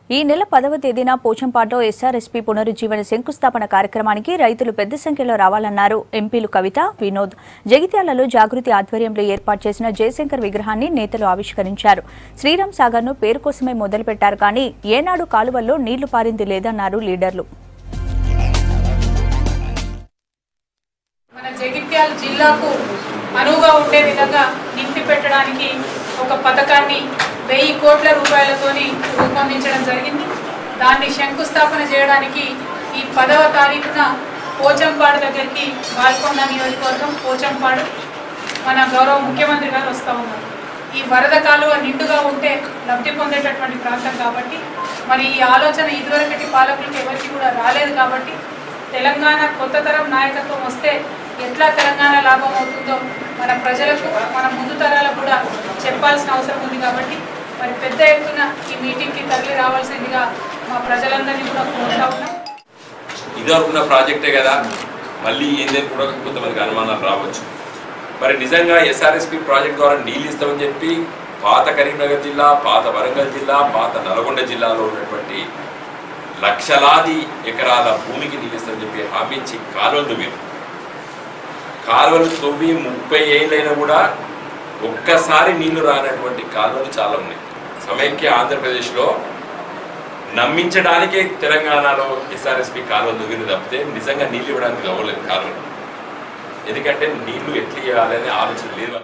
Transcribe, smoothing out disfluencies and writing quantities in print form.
ఈ నెల 10వ తేదీన పోచంపాడులో ఎస్ఆర్ఎస్పీ పునరుజ్జీవన శంకుస్థాపన కార్యక్రమానికి రైతులు పెద్ద సంఖ్యలో రావాలన్నారు. ఎంపీలు కవిత, వినోద్. జగిత్యాలలో జాగృతి ఆధ్వర్యంలో ఏర్పాటు చేసిన జయశంకర్ విగ్రహాన్ని నేతలు ఆవిష్కరించారు. శ్రీరామ్ సాగర్ను పేరు కోసమే మొదలుపెట్టారు కానీ ఏనాడు కాలువల్లో నీళ్లు పారింది లేదన్నారు లీడర్లు. మన జగిత్యాల జిల్లాకు అనువుగా ఉండే విధంగా నింపి పెట్టడానికి ఒక పథకాన్ని 1000 కోట్ల రూపాయలతోని రూపొందించడం జరిగింది. దాన్ని శంకుస్థాపన చేయడానికి ఈ 10వ తారీఖున పోచంపాడు దగ్గరికి బాల్కొండ నియోజకవర్గం పోచంపాడు మన గౌరవ ముఖ్యమంత్రి గారు వస్తూ ఉన్నారు. ఈ వరద కాలువ నిండుగా ఉంటే లబ్ధి పొందేటటువంటి ప్రాంతం కాబట్టి మరి ఈ ఆలోచన ఇదివరకటి పాలకులకు ఎవరికి కూడా రాలేదు కాబట్టి తెలంగాణ కొత్త తరం నాయకత్వం వస్తే ఎట్లా తెలంగాణ లాభం అవుతుందో మన ప్రజలకు మన ముందు తరాలకు కూడా చెప్పాల్సిన అవసరం ఉంది కాబట్టి మరి పెద్ద ఎత్తున ఈ మీటింగ్కి తరలి రావాల్సిందిగా మా ప్రజలందరినీ కూడా కోరుతా ఉన్నాం. ఇదొక ప్రాజెక్టే కదా, మళ్ళీ ఏందని కూడా కొంతమందికి అనుమానాలు రావచ్చు. మరి నిజంగా ఎస్ఆర్ఎస్పీ ప్రాజెక్ట్ ద్వారా నీళ్ళు ఇస్తామని చెప్పి పాత కరీంనగర్ జిల్లా, పాత వరంగల్ జిల్లా, పాత నల్గొండ జిల్లాలో ఉన్నటువంటి లక్షలాది ఎకరాల భూమికి నీళ్ళు ఇస్తామని చెప్పి హామీ ఇచ్చి కాలువలు తవ్వి 30 ఏళ్ళైనా కూడా ఒక్కసారి నీళ్లు రానటువంటి కాలువలు చాలా ఉన్నాయి. సమైక్య ఆంధ్రప్రదేశ్లో నమ్మించడానికే తెలంగాణలో ఎస్ఆర్ఎస్పీ కాలువలు తవ్విన తప్పితే నిజంగా నీళ్ళు ఇవ్వడానికి అవ్వలేదు కాలువలు. ఎందుకంటే నీళ్లు ఎట్లా ఇవ్వాలనే ఆలోచన లేదు.